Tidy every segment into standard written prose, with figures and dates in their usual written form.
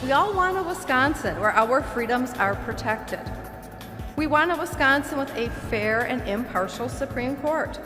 We all want a Wisconsin where our freedoms are protected. We want a Wisconsin with a fair and impartial Supreme Court.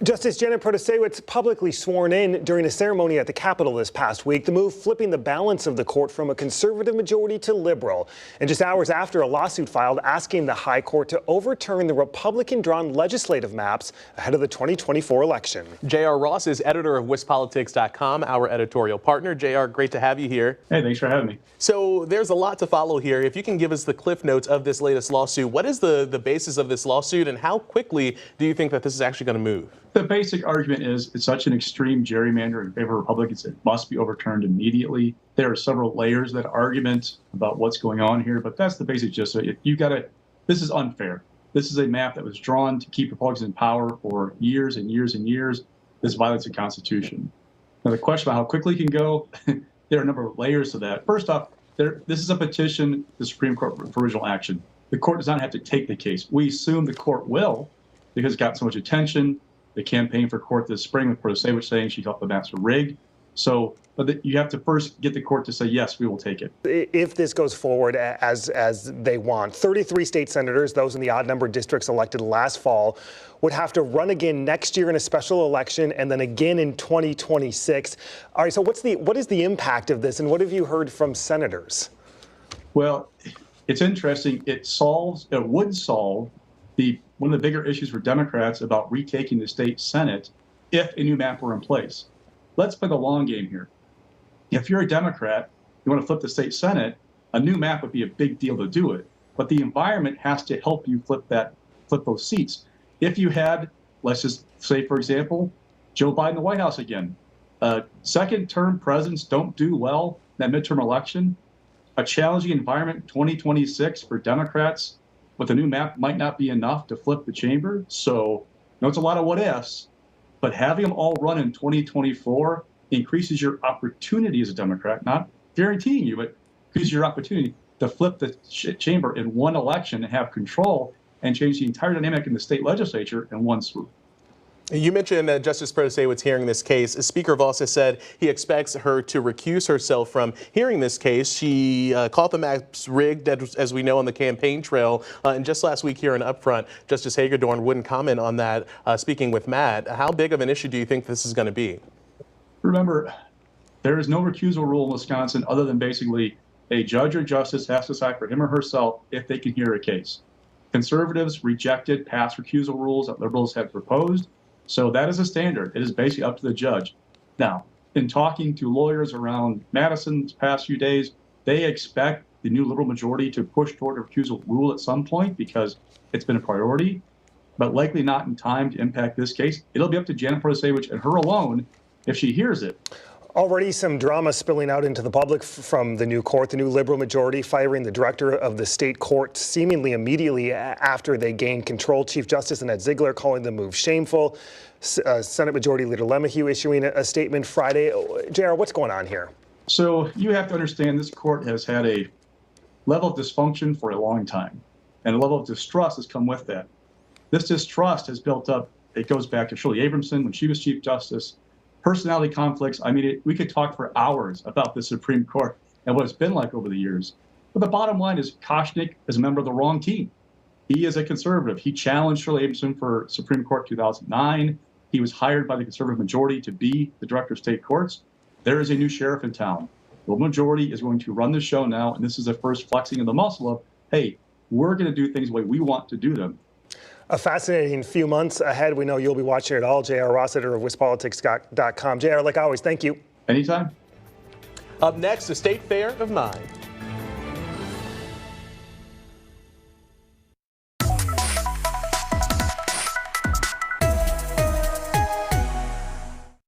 Justice Janet Protasiewicz publicly sworn in during a ceremony at the Capitol this past week, the move flipping the balance of the court from a conservative majority to liberal. And just hours after a lawsuit filed asking the High Court to overturn the Republican-drawn legislative maps ahead of the 2024 election. J.R. Ross is editor of WisPolitics.com, our editorial partner. J.R., great to have you here. Hey, thanks for having me. So there's a lot to follow here. If you can give us the cliff notes of this latest lawsuit, what is the basis of this lawsuit, and how quickly do you think that this is actually going to move? The basic argument is it's such an extreme gerrymander in favor of Republicans, it must be overturned immediately. There are several layers of that argument about what's going on here, but that's the basic gist of it. This is unfair. This is a map that was drawn to keep Republicans in power for years and years and years. This violates the Constitution. Now, the question about how quickly it can go, there are a number of layers to that. First off, this is a petition to the Supreme Court for original action. The court does not have to take the case. We assume the court will because it got so much attention. The campaign for court this spring with Protasiewicz saying she thought the maps were rigged. So you have to first get the court to say, yes, we will take it. If this goes forward as they want, 33 state senators, those in the odd-numbered districts elected last fall, would have to run again next year in a special election and then again in 2026. All right, so what is the impact of this, and what have you heard from senators? Well, it's interesting. It would solve one of the bigger issues for Democrats about retaking the state Senate if a new map were in place. Let's play the long game here. If you're a Democrat, you want to flip the state Senate, a new map would be a big deal to do it. But the environment has to help you flip those seats. If you had, let's just say, for example, Joe Biden in the White House again, second-term presidents don't do well in that midterm election. A challenging environment in 2026 for Democrats with a new map might not be enough to flip the chamber. So, it's a lot of what ifs, but having them all run in 2024 increases your opportunity as a Democrat, not guaranteeing you, but increases your opportunity to flip the chamber in one election and have control and change the entire dynamic in the state legislature in one swoop. You mentioned Justice Protasiewicz hearing this case. Speaker Voss has said he expects her to recuse herself from hearing this case. She called the maps rigged, as we know, on the campaign trail. And just last week here in Upfront, Justice Hagedorn wouldn't comment on that, speaking with Matt. How big of an issue do you think this is going to be? Remember, there is no recusal rule in Wisconsin other than basically a judge or justice has to decide for him or herself if they can hear a case. Conservatives rejected past recusal rules that liberals had proposed. So that is a standard. It is basically up to the judge. Now, in talking to lawyers around Madison the past few days, they expect the new liberal majority to push toward a recusal rule at some point because it's been a priority, but likely not in time to impact this case. It'll be up to Janet Protasiewicz and her alone if she hears it. Already some drama spilling out into the public from the new court, the new liberal majority firing the director of the state court seemingly immediately after they gained control. Chief Justice Annette Ziegler calling the move shameful. Senate Majority Leader LeMahieu issuing a statement Friday. JR, what's going on here? So you have to understand this court has had a level of dysfunction for a long time, and a level of distrust has come with that. This distrust has built up. It goes back to Shirley Abramson when she was Chief Justice. Personality conflicts. I mean, we could talk for hours about the Supreme Court and what it's been like over the years. But the bottom line is Koshnick is a member of the wrong team. He is a conservative. He challenged Shirley Abramson for Supreme Court 2009. He was hired by the conservative majority to be the director of state courts. There is a new sheriff in town. The majority is going to run the show now, and this is the first flexing of the muscle of, hey, we're going to do things the way we want to do them. A fascinating few months ahead. We know you'll be watching it all. J.R. Ross, editor of WisPolitics.com. JR, like always, thank you. Anytime. Up next, a state fair of mind.